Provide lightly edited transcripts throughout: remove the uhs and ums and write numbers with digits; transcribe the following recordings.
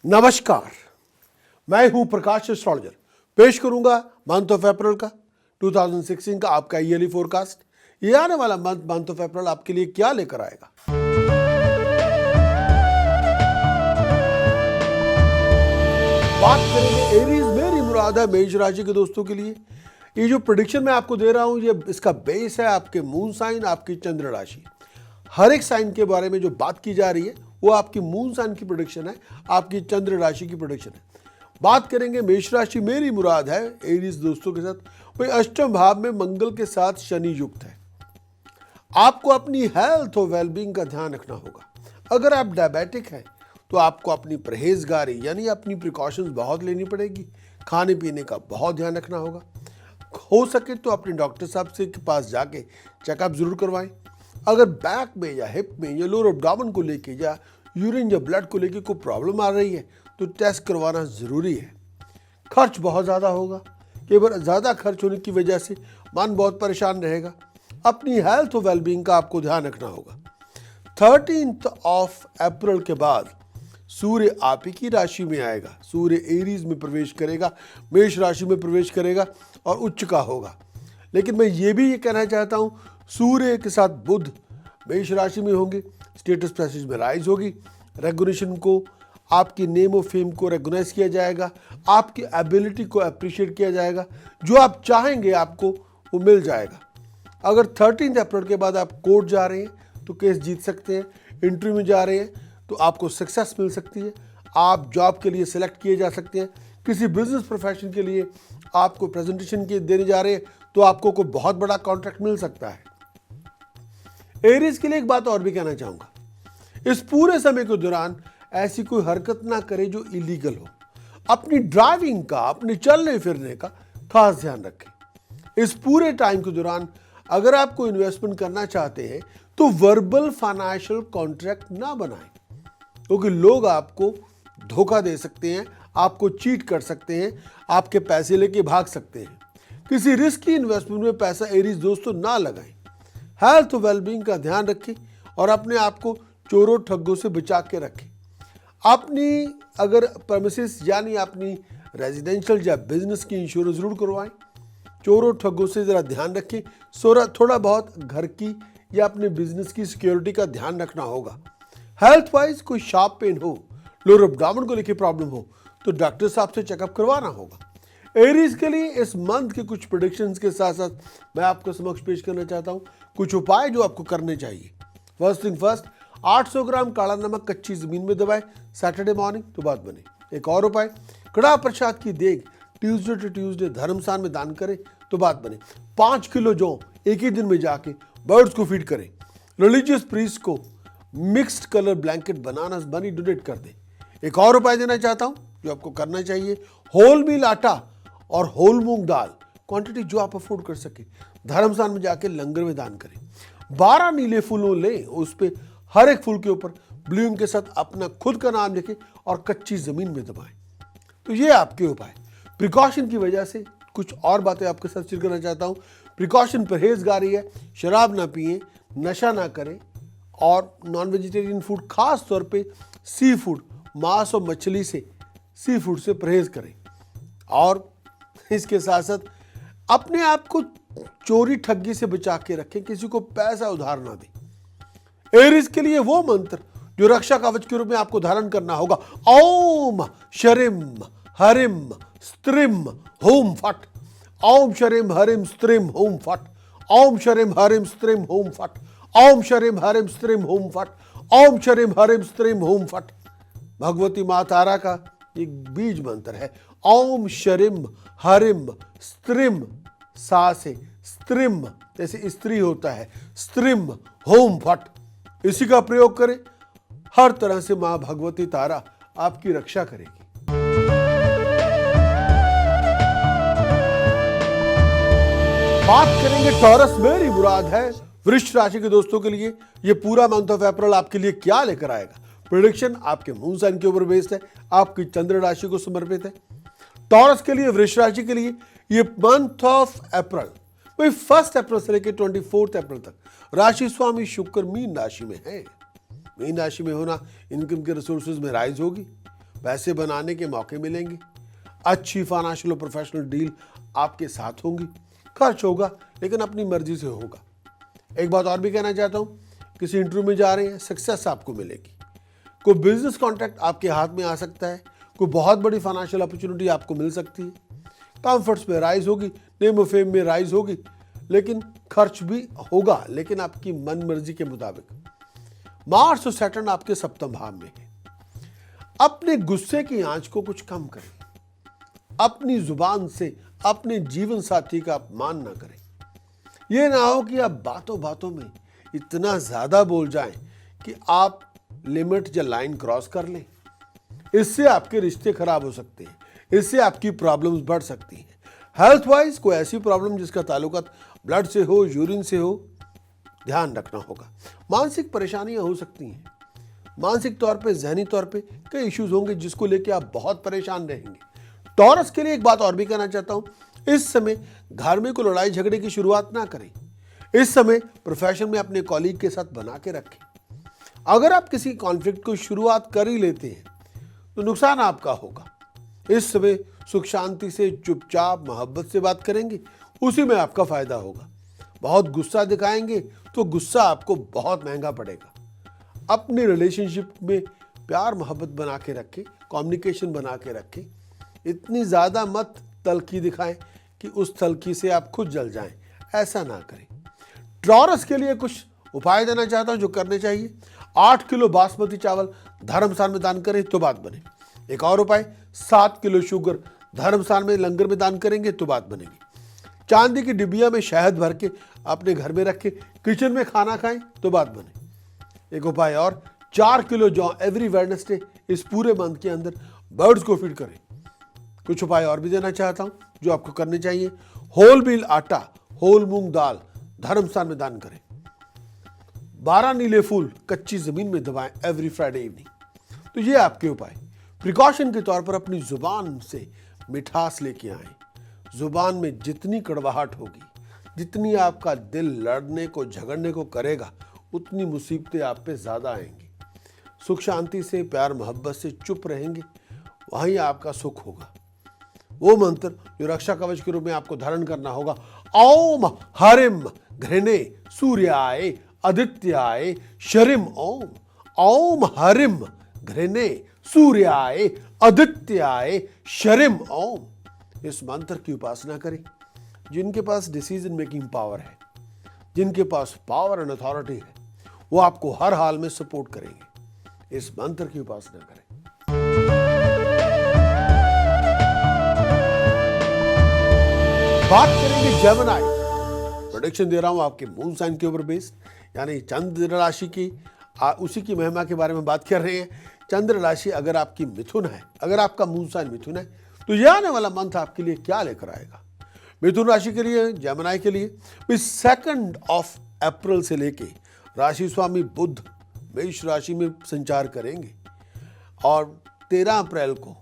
नमस्कार, मैं हूं प्रकाश एस्ट्रोलॉजर। पेश करूंगा मंथ ऑफ अप्रैल का 2016 का आपका ईयरली फोरकास्ट। ये आने वाला मंथ ऑफ अप्रैल आपके लिए क्या लेकर आएगा। बात करेंगे एरीज, मेरी मुराद है मेष राशि के दोस्तों के लिए। ये जो प्रेडिक्शन मैं आपको दे रहा हूं, ये इसका बेस है आपके मून साइन, आपकी चंद्र राशि। हर एक साइन के बारे में जो बात की जा रही है वो आपकी मून साइन की प्रेडिक्शन है, आपकी चंद्र राशि की प्रेडिक्शन है। बात करेंगे मेष राशि, मेरी मुराद है एरीज दोस्तों के साथ। वही अष्टम भाव में मंगल के साथ शनि युक्त है। आपको अपनी हेल्थ और वेलबींग का ध्यान रखना होगा। अगर आप डायबिटिक हैं तो आपको अपनी परहेजगारी यानी अपनी प्रिकॉशंस बहुत लेनी पड़ेगी। खाने पीने का बहुत ध्यान रखना होगा। हो सके तो अपने डॉक्टर साहब से के पास जाके चेकअप जरूर करवाएं। अगर बैक में या हिप में या लोअर एब्डोमेन को लेके या यूरिन या ब्लड को लेके कोई प्रॉब्लम आ रही है तो टेस्ट करवाना ज़रूरी है। खर्च बहुत ज़्यादा होगा, केवल ज़्यादा खर्च होने की वजह से मन बहुत परेशान रहेगा। अपनी हेल्थ और वेलबींग का आपको ध्यान रखना होगा। 13 अप्रैल के बाद सूर्य आप ही की राशि में आएगा। सूर्य एरीज में प्रवेश करेगा, मेष राशि में प्रवेश करेगा और उच्च का होगा। लेकिन मैं ये कहना चाहता हूँ, सूर्य के साथ बुध मेष राशि में होंगे। स्टेटस पैसेज में राइज होगी। रेगुलेशन को, आपकी नेम ऑफ फेम को रेगुनाइज किया जाएगा। आपकी एबिलिटी को अप्रिशिएट किया जाएगा। जो आप चाहेंगे आपको वो मिल जाएगा। अगर 13 अप्रैल के बाद आप कोर्ट जा रहे हैं तो केस जीत सकते हैं। इंटरव्यू में जा रहे हैं तो आपको सक्सेस मिल सकती है। आप जॉब के लिए सिलेक्ट किए जा सकते हैं। किसी बिजनेस प्रोफेशन के लिए आपको प्रेजेंटेशन के देने जा रहे हैं तो आपको कोई बहुत बड़ा कॉन्ट्रैक्ट मिल सकता है। एरीज के लिए एक बात और भी कहना चाहूंगा, इस पूरे समय के दौरान ऐसी कोई हरकत ना करे जो इलीगल हो। अपनी ड्राइविंग का, अपने चलने फिरने का खास ध्यान रखें। इस पूरे टाइम के दौरान अगर आप कोई इन्वेस्टमेंट करना चाहते हैं तो वर्बल फाइनेंशियल कॉन्ट्रैक्ट ना बनाएं, क्योंकि लोग आपको धोखा दे सकते हैं, आपको चीट कर सकते हैं, आपके पैसे लेके भाग सकते हैं। किसी रिस्की इन्वेस्टमेंट में पैसा एरीज दोस्तों ना लगाएं। हेल्थ वेलबींग का ध्यान रखें और अपने आप को चोरों ठग्गों से बचा के रखें। अपनी अगर प्रेमिसेस यानी अपनी रेजिडेंशियल या बिजनेस की इंश्योरेंस जरूर करवाएं। चोरों ठग्गों से ज़रा ध्यान रखें। थोड़ा बहुत घर की या अपने बिजनेस की सिक्योरिटी का ध्यान रखना होगा। हेल्थ वाइज कोई शार्प पेन हो, लोअर एब्डोमेन को लेकर प्रॉब्लम हो तो डॉक्टर साहब से चेकअप करवाना होगा। एरीज के लिए इस मंथ के कुछ प्रेडिक्शंस के साथ साथ मैं आपको समक्ष पेश करना चाहता हूं कुछ उपाय जो आपको करने चाहिए। फर्स्ट थिंग फर्स्ट, 800 ग्राम काला नमक कच्ची जमीन में दबाएं सैटरडे मॉर्निंग तो बात बने। एक और उपाय, कड़ाह प्रसाद की देग ट्यूसडे टू ट्यूसडे धर्मस्थान में दान करें तो बात बने। 5 किलो जौ एक ही दिन में जाके बर्ड्स को फीड करें। रिलीजियस प्रीस्ट को मिक्स्ड कलर ब्लैंकेट बनाना बनी डोनेट कर दें। एक और उपाय देना चाहता हूं जो आपको करना चाहिए, होल मील आटा और होल मूंग दाल क्वांटिटी जो आप अफोर्ड कर सके धर्मस्थान में जाके लंगर में दान करें। 12 नीले फूलों लें, उस पे हर एक फूल के ऊपर ब्लू के साथ अपना खुद का नाम लिखें और कच्ची जमीन में दबाएं। तो ये आपके उपाय। प्रिकॉशन की वजह से कुछ और बातें आपके साथ शेयर करना चाहता हूं। प्रिकॉशन परहेजगारी है, शराब ना पिए, नशा ना करें और नॉन वेजिटेरियन फूड, खास तौर पे सी फूड, मांस और मछली से, सी फूड से परहेज करें। और इसके साथ साथ अपने आप को चोरी ठगी से बचा के रखें, किसी को पैसा उधार ना दें। एरीज के लिए वो मंत्र जो रक्षा कवच के रूप में आपको धारण करना होगा, ओम शरिम हरिम स्त्रिम होम फट। ओम शरिम हरिम स्त्रिम होम फट। ओम शरिम हरिम स्त्रिम होम फट। ओम शरिम हरिम स्त्रिम होम फट। ओम शरिम हरिम स्त्रिम होम फट। भगवती माँ तारा का एक बीज मंत्र है, ओम शरिम हरिम स्त्रिम, सा से स्त्रिम जैसे स्त्री होता है, स्त्रिम होम फट। इसी का प्रयोग करें, हर तरह से मां भगवती तारा आपकी रक्षा करेगी। बात करेंगे टॉरस, मेरी मुराद है वृश्चिक राशि के दोस्तों के लिए ये पूरा मंथ ऑफ अप्रैल आपके लिए क्या लेकर आएगा। प्रेडिक्शन आपके मून साइन के ऊपर बेस्ड है, आपकी चंद्र राशि को समर्पित है। टॉरस के लिए, वृश्चिक राशि के लिए ये मंथ ऑफ अप्रैल, वही 1 अप्रैल से लेकर 24 अप्रैल तक राशि स्वामी शुक्र मीन राशि में है। मीन राशि में होना इनकम के रिसोर्सेज में राइज होगी, पैसे बनाने के मौके मिलेंगे, अच्छी फाइनेंशियल और प्रोफेशनल डील आपके साथ होंगी। खर्च होगा लेकिन अपनी मर्जी से होगा। एक बात और भी कहना चाहता हूँ, किसी इंटरव्यू में जा रहे हैं, सक्सेस आपको मिलेगी। कोई बिजनेस कॉन्ट्रैक्ट आपके हाथ में आ सकता है, कोई बहुत बड़ी फाइनेंशियल अपॉर्चुनिटी आपको मिल सकती है, कंफर्ट्स में राइज होगी, नेम ऑफ फेम में राइज होगी, लेकिन खर्च भी होगा, लेकिन आपकी मन मर्जी के मुताबिक। मार्स और सैटर्न आपके सप्तम भाव में है। अपने गुस्से की आंच को कुछ कम करें, अपनी जुबान से अपने जीवन साथी का अपमान ना करें। यह ना हो कि आप बातों बातों में इतना ज्यादा बोल जाएं कि आप लिमिट या लाइन क्रॉस कर लें। इससे आपके रिश्ते खराब हो सकते हैं, इससे आपकी प्रॉब्लम्स बढ़ सकती हैं। हेल्थ वाइज कोई ऐसी प्रॉब्लम जिसका ताल्लुकात ब्लड से हो, यूरिन से हो, ध्यान रखना होगा। मानसिक परेशानियां हो सकती हैं, मानसिक तौर पे, जहनी तौर पे कई इश्यूज होंगे जिसको लेके आप बहुत परेशान रहेंगे। टॉरस के लिए एक बात और भी कहना चाहता हूं, इस समय घर में कोई लड़ाई झगड़े की शुरुआत ना करें। इस समय प्रोफेशन में अपने कॉलीग के साथ बना के रखें। अगर आप किसी कॉन्फ्लिक्ट को शुरुआत कर ही लेते हैं तो नुकसान आपका होगा। इस समय सुख शांति से चुपचाप मोहब्बत से बात करेंगे, उसी में आपका फायदा होगा। बहुत गुस्सा दिखाएंगे तो गुस्सा आपको बहुत महंगा पड़ेगा। अपने रिलेशनशिप में प्यार मोहब्बत बना के रखें, कम्युनिकेशन बना के रखें। इतनी ज़्यादा मत तल्खी दिखाएं कि उस तल्खी से आप खुद जल जाएं, ऐसा ना करें। टॉरस के लिए कुछ उपाय देना चाहता हूं जो करने चाहिए। 8 किलो बासमती चावल धर्मस्थान में दान करें तो बात बने। एक और उपाय, 7 किलो शुगर धर्मस्थान में लंगर में दान करेंगे तो बात बनेगी। चांदी की डिबिया में शहद भर के अपने घर में रख के किचन में खाना खाएं तो बात बने। एक उपाय और, 4 किलो जौ एवरी वेडनेसडे इस पूरे मंथ के अंदर बर्ड्स को फीड करें। कुछ उपाय और भी देना चाहता हूं जो आपको करने चाहिए। होल व्हील आटा, होल मूंग दाल धर्मस्थान में दान करें। 12 नीले फूल कच्ची जमीन में दबाएं एवरी फ्राइडे इवनिंग। तो ये आपके उपाय। प्रिकॉशन के तौर पर अपनी जुबान से मिठास लेके आए। जुबान में जितनी कड़वाहट होगी, जितनी आपका दिल लड़ने को झगड़ने को करेगा, उतनी मुसीबतें आप पे ज्यादा आएंगी। सुख शांति से, प्यार मोहब्बत से चुप रहेंगे, वहीं आपका सुख होगा। वो मंत्र जो रक्षा कवच के रूप में आपको धारण करना होगा, ओम हरिम घृणे सूर्याय आदित्याय शरिम ओम। ओम हरिम घृणे सूर्याय आदित्याय शरिम ओम। इस मंत्र की उपासना करें। जिनके पास डिसीजन मेकिंग पावर है, जिनके पास पावर एंड अथॉरिटी है, वो आपको हर हाल में सपोर्ट करेंगे। इस मंत्र की उपासना करें। बात करेंगे जेमिनी। प्रेडिक्शन दे रहा हूं आपके मून साइन के ऊपर बेस्ड, यानी चंद्र राशि की, उसी की महिमा के बारे में बात कर रहे हैं। चंद्र राशि अगर आपकी मिथुन है, अगर आपका मून साइन मिथुन है, तो यह आने वाला मंथ आपके लिए क्या लेकर आएगा। मिथुन राशि के लिए, जेमिनी के लिए 2 अप्रैल से लेके राशि स्वामी बुध मेष राशि में संचार करेंगे और 13 अप्रैल को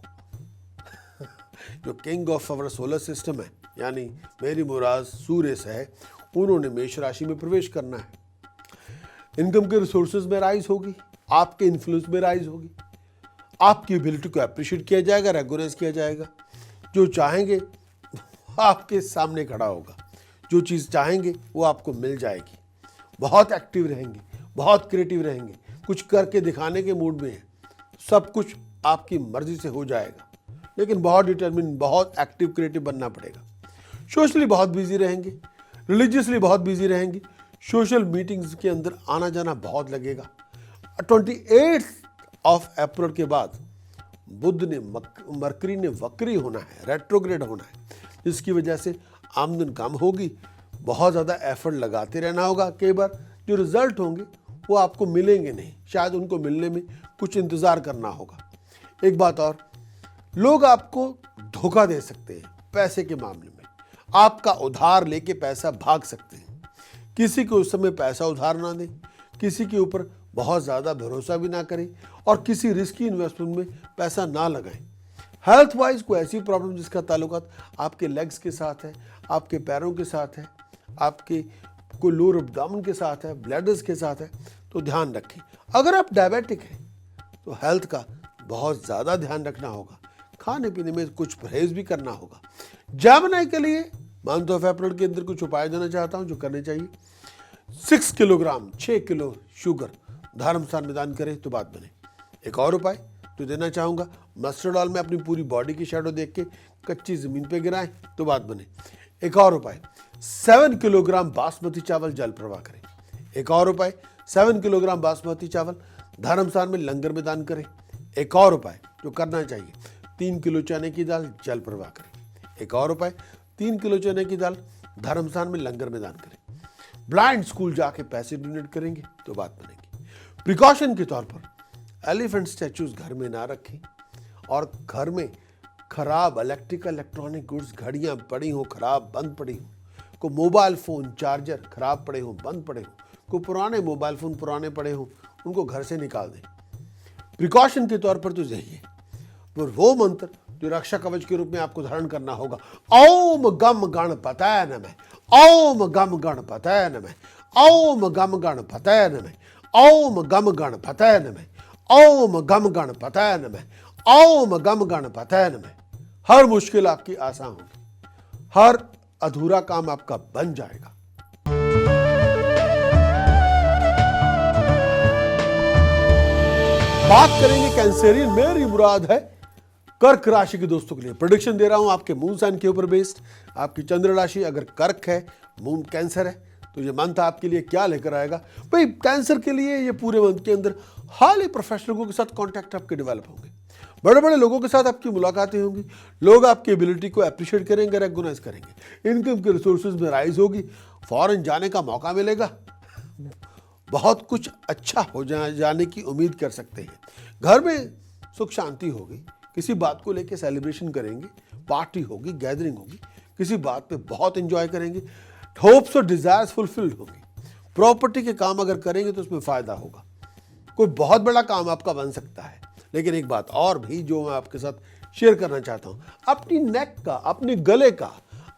जो king of our solar system है, यानी मेरी मुराद सूर्य से है, उन्होंने मेष राशि में प्रवेश करना है। इनकम के रिसोर्सेज में राइज होगी, आपके इन्फ्लुएंस में राइज होगी, आपकी एबिलिटी को अप्रिशिएट किया जाएगा, रेगुलाइज किया जाएगा। जो चाहेंगे आपके सामने खड़ा होगा, जो चीज़ चाहेंगे वो आपको मिल जाएगी। बहुत एक्टिव रहेंगे, बहुत क्रिएटिव रहेंगे, कुछ करके दिखाने के मूड में है। सब कुछ आपकी मर्जी से हो जाएगा, लेकिन बहुत डिटरमिन, बहुत एक्टिव क्रिएटिव बनना पड़ेगा। सोशली बहुत बिजी रहेंगे, रिलीजियसली बहुत बिजी रहेंगे, सोशल मीटिंग्स के अंदर आना जाना बहुत लगेगा। 28 अप्रैल के बाद बुध ने, मरकरी ने वक्री होना है, रेट्रोग्रेड होना है, जिसकी वजह से आमदन कम होगी, बहुत ज़्यादा एफर्ट लगाते रहना होगा। कई बार जो रिजल्ट होंगे वो आपको मिलेंगे नहीं, शायद उनको मिलने में कुछ इंतज़ार करना होगा। एक बात और, लोग आपको धोखा दे सकते हैं पैसे के मामले में, आपका उधार लेके पैसा भाग सकते हैं। किसी को उस समय पैसा उधार ना दें, किसी के ऊपर बहुत ज़्यादा भरोसा भी ना करें और किसी रिस्की इन्वेस्टमेंट में पैसा ना लगाएं। हेल्थ वाइज कोई ऐसी प्रॉब्लम जिसका ताल्लुकात आपके लेग्स के साथ है, आपके पैरों के साथ है, आपके कोई लोअर एब्डोमेन के साथ है, ब्लैडर्स के साथ है, तो ध्यान रखें। अगर आप डायबिटिक हैं तो हेल्थ का बहुत ज़्यादा ध्यान रखना होगा। खाने पीने में कुछ परहेज भी करना होगा। जेमिनी के लिए मंथ ऑफ अप्रैल के अंदर कुछ उपाय देना चाहता हूं जो करने चाहिए। 6 किलोग्राम 6 किलो शुगर धर्मस्थान में दान करें तो बात बने। एक और उपाय जो देना चाहूँगा, मस्टर्ड ऑयल में अपनी पूरी बॉडी की शैडो देख के कच्ची ज़मीन पे गिराएं तो बात बने। एक और उपाय 7 किलोग्राम बासमती चावल जल प्रवाह करें। एक और उपाय 7 किलोग्राम बासमती चावल धर्मस्थान में लंगर में दान करें। एक और उपाय जो करना चाहिए 3 किलो चने की दाल जल प्रवाह करें। एक और उपाय 3 किलो चने की दाल धर्मस्थान में लंगर में दान करें। ब्लाइंड स्कूल जाके पैसे डोनेट करेंगे तो बात बनेगी। प्रिकॉशन के तौर पर एलिफेंट स्टैचूज घर में ना रखें और घर में खराब इलेक्ट्रॉनिक गुड्स, घड़ियां पड़ी हो खराब बंद पड़ी हो, को मोबाइल फ़ोन चार्जर खराब पड़े हो बंद पड़े हो, को पुराने मोबाइल फ़ोन पुराने पड़े हो, उनको घर से निकाल दें। प्रिकॉशन के तौर पर तो यही है। पर वो मंत्र जो रक्षा कवच के रूप में आपको धारण करना होगा, ओम गम गणपतये नमः, ओम गम गणपतये नमः, ओम गम गणपतये नमः, ओम गम गणपतये नमः, ओम गम गणपतये नमः, ओम गम गणपतये नमः। हर मुश्किल आपकी आसान होगी, हर अधूरा काम आपका बन जाएगा। बात करेंगे कैंसेरियन, मेरी मुराद है कर्क राशि के दोस्तों के लिए। प्रेडिक्शन दे रहा हूं आपके मून साइन के ऊपर बेस्ड। आपकी चंद्र राशि अगर कर्क है, मून कैंसर है, तो ये मंथ आपके लिए क्या लेकर आएगा भाई। कैंसर के लिए ये पूरे मंथ के अंदर हाईली प्रोफेशनल लोगों के साथ कॉन्टैक्ट आपके डेवलप होंगे, बड़े बड़े लोगों के साथ आपकी मुलाकातें होंगी, लोग आपकी एबिलिटी को अप्रिशिएट करेंगे, रेकग्नाइज करेंगे, इनकम के रिसोर्सेज में राइज होगी, फॉरेन जाने का मौका मिलेगा, बहुत कुछ अच्छा हो जाने की उम्मीद कर सकते हैं। घर में सुख शांति होगी, किसी बात को लेकर सेलिब्रेशन करेंगे, पार्टी होगी, गैदरिंग होगी, किसी बात पे बहुत एंजॉय करेंगे, होप्स और डिजायर्स फुलफिल्ड होंगी। प्रॉपर्टी के काम अगर करेंगे तो उसमें फायदा होगा, कोई बहुत बड़ा काम आपका बन सकता है। लेकिन एक बात और भी जो मैं आपके साथ शेयर करना चाहता हूं, अपनी नेक का, अपने गले का,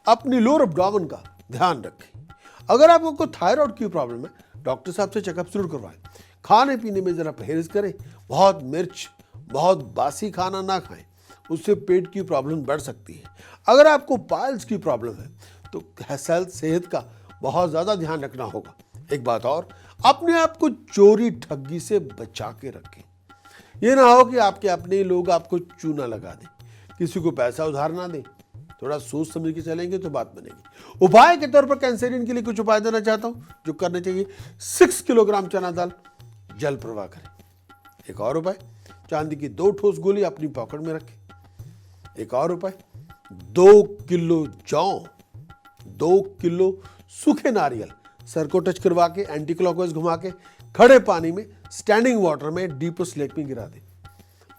अपनी लोअर एब्डोमेन का ध्यान रखें। अगर आपको कोई थायराइड की प्रॉब्लम है, डॉक्टर साहब से चेकअप जरूर करवाएं। खाने पीने में जरा परहेज करें, बहुत मिर्च, बहुत बासी खाना ना खाएं, उससे पेट की प्रॉब्लम बढ़ सकती है। अगर आपको पाइल्स की प्रॉब्लम है तो सेहत का बहुत ज़्यादा ध्यान रखना होगा। एक बात और, अपने आप को चोरी ठगी से बचा के रखें। ये ना हो कि आपके अपने लोग आपको चूना लगा दें, किसी को पैसा उधार ना दें। थोड़ा सोच समझ के चलेंगे तो बात बनेगी। उपाय के तौर पर कैंसेरियन के लिए कुछ उपाय देना चाहता हूं जो करने चाहिए। 6 किलोग्राम चना दाल जल प्रवाह करें। एक और उपाय, चांदी की 2 ठोस गोली अपनी पॉकेट में रखें। एक और उपाय, 2 किलो जौ, 2 किलो सूखे नारियल सर को टच करवा के एंटी क्लॉकवाइज घुमा के खड़े पानी में स्टैंडिंग वाटर में डीपेस्ट लेक में गिरा दें।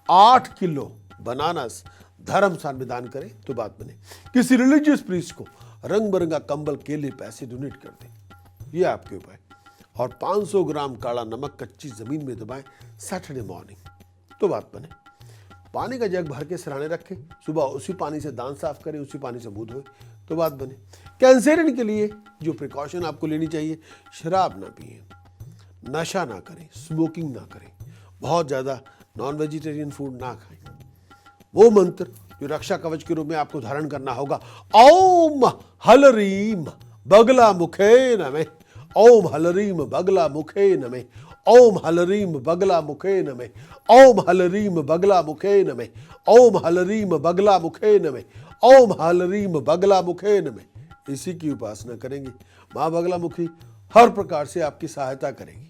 8 किलो बनानास धर्मस्थान में दान करें तो बात बने। किसी रिलीजियस प्रीस्ट को रंग बिरंगा कंबल, केले, पैसे डोनेट कर दें। ये आपके उपाय। और 500 ग्राम काला नमक कच्ची जमीन में दबाएं सैटरडे मॉर्निंग तो बात बने। पानी का जग भर के सिराने रखें, सुबह उसी पानी से दांत साफ करें, उसी पानी से मुंह धोए तो बात बने। कैंसेरियन के लिए जो प्रिकॉशन आपको लेनी चाहिए, शराब ना पिए, नशा ना करें, स्मोकिंग ना करें, बहुत ज़्यादा नॉन वेजिटेरियन फूड ना खाएं। वो मंत्र जो रक्षा कवच के रूप में आपको धारण करना होगा, ओम हलरीम बगला मुखे नमः, ओम हलरीम बगला मुखे नमः, ओम हलरीम बगला मुखे नमः, ओम हलरीम बगला मुखे नमः, ओम हलरीम बगला मुखे नमः, ओम हलरीम बगला मुखे नमः। इसी की उपासना करेंगे। मां बगला मुखी हर प्रकार से आपकी सहायता करेगी।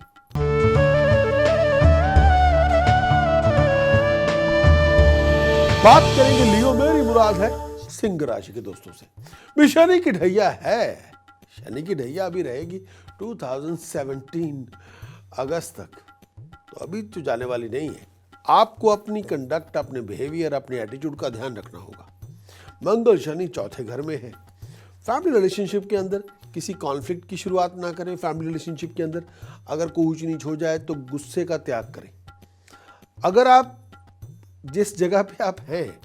बात करेंगे लियो, मेरी मुराद है सिंह राशि के दोस्तों से। भी शनि की ढैया है, शनि की ढैया अभी रहेगी 2017 अगस्त तक, तो अभी तो जाने वाली नहीं है। आपको अपनी कंडक्ट, अपने बिहेवियर, अपने एटीट्यूड का ध्यान रखना होगा। मंगल शनि चौथे घर में है। फैमिली रिलेशनशिप के अंदर किसी कॉन्फ्लिक्ट की शुरुआत ना करें। फैमिली रिलेशनशिप के अंदर अगर कोई ऊंच नीच हो जाए तो गुस्से का त्याग करें। अगर आप जिस जगह पे आप हैं,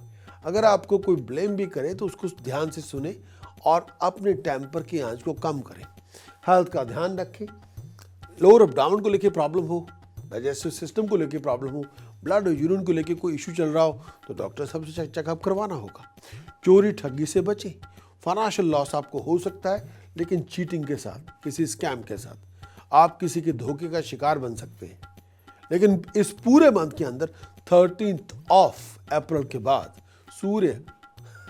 अगर आपको कोई ब्लेम भी करे तो उसको ध्यान से सुने और अपने टेम्पर की आंच को कम करें। हेल्थ का ध्यान रखें। लोअर एब्डोमेन को लेके प्रॉब्लम हो, डाइजेस्टिव सिस्टम को लेके प्रॉब्लम हो, ब्लड और यूरिन को लेके कोई इशू चल रहा हो तो डॉक्टर साहब से चेकअप करवाना होगा। चोरी ठगी से बचें। फाइनेंशियल लॉस आपको हो सकता है, लेकिन चीटिंग के साथ, किसी स्कैम के साथ आप किसी के धोखे का शिकार बन सकते हैं। लेकिन इस पूरे मंथ के अंदर 13 अप्रैल के बाद सूर्य,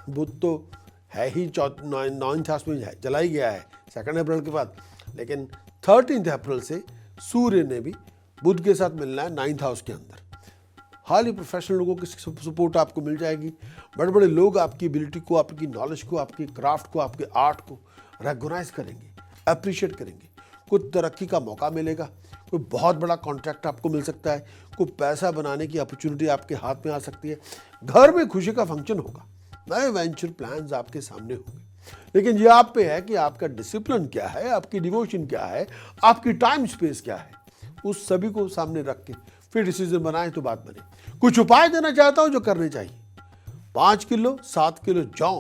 बुध तो है ही 9th हाउस में चला ही गया है 2 अप्रैल के बाद, लेकिन 13 अप्रैल से सूर्य ने भी बुध के साथ मिलना है 9th हाउस के अंदर। हाईली प्रोफेशनल लोगों की सपोर्ट आपको मिल जाएगी। बड़े बड़े लोग आपकी एबिलिटी को, आपकी नॉलेज को, आपकी क्राफ्ट को, आपके आर्ट को रेगोनाइज करेंगे, अप्रिशिएट करेंगे। कुछ तरक्की का मौका मिलेगा, कोई बहुत बड़ा कॉन्ट्रैक्ट आपको मिल सकता है, कोई पैसा बनाने की अपॉर्चुनिटी आपके हाथ में आ सकती है। घर में खुशी का फंक्शन होगा, नए वेंचर प्लान्स आपके सामने होंगे। लेकिन ये आप पे है कि आपका डिसिप्लिन क्या है, आपकी डिवोशन क्या है, आपकी टाइम स्पेस क्या है। उस सभी को सामने रख के फिर डिसीजन बनाए तो बात बने। कुछ उपाय देना चाहता हूं जो करने चाहिए। 5 किलो 7 किलो जौ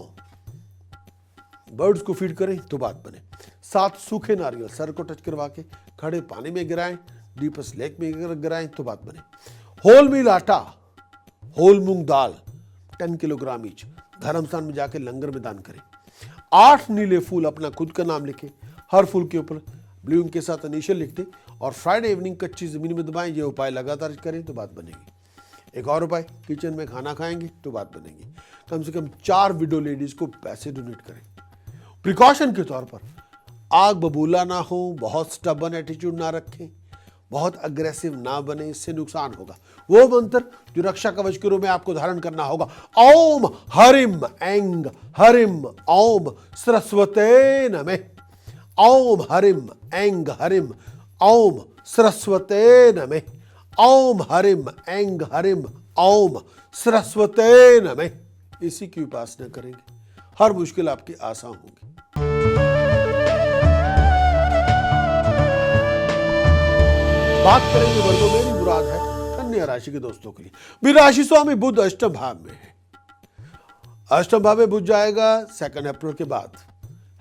बर्ड्स को फीड करें तो बात बने। 7 सूखे नारियल सर को टच करवा के खड़े पानी में गिराएं, डीपस लेक में गिराएं तो बात बने। होल मील आटा, होल मूंग दाल 10 किलोग्राम ईच धर्मस्थान में जाके लंगर में दान करें। 8 नीले फूल अपना खुद का नाम लिखे, हर फूल के ऊपर ब्लू इंक के साथ इनिशियल लिख दें और फ्राइडे इवनिंग कच्ची जमीन में दबाएं। ये उपाय लगातार करें तो बात बनेगी। एक और उपाय, किचन में खाना खाएंगे तो बात बनेगी। कम से कम 4 विडो लेडीज को पैसे डोनेट करें। प्रिकॉशन के तौर पर आग बबूला ना हो, बहुत स्टबन एटीट्यूड ना रखें, बहुत अग्रेसिव ना बने, इससे नुकसान होगा। वो मंत्र जो रक्षा कवच के रूप में आपको धारण करना होगा, ओम हरिम ऐंग हरिम ओम सरस्वते नमः। ओम हरिम ऐंग हरिम ओम सरस्वते नमः। ओम हरिम ऐंग हरिम ओम सरस्वते नमः। इसी की उपासना करेंगे, हर मुश्किल आपकी आसान होगी। बात करेंगे वर्गों में मुराद है कन्या राशि के दोस्तों के लिए। भी राशि स्वामी बुध अष्टम भाव में है। अष्टम भाव में बुध जाएगा 2 अप्रैल के बाद।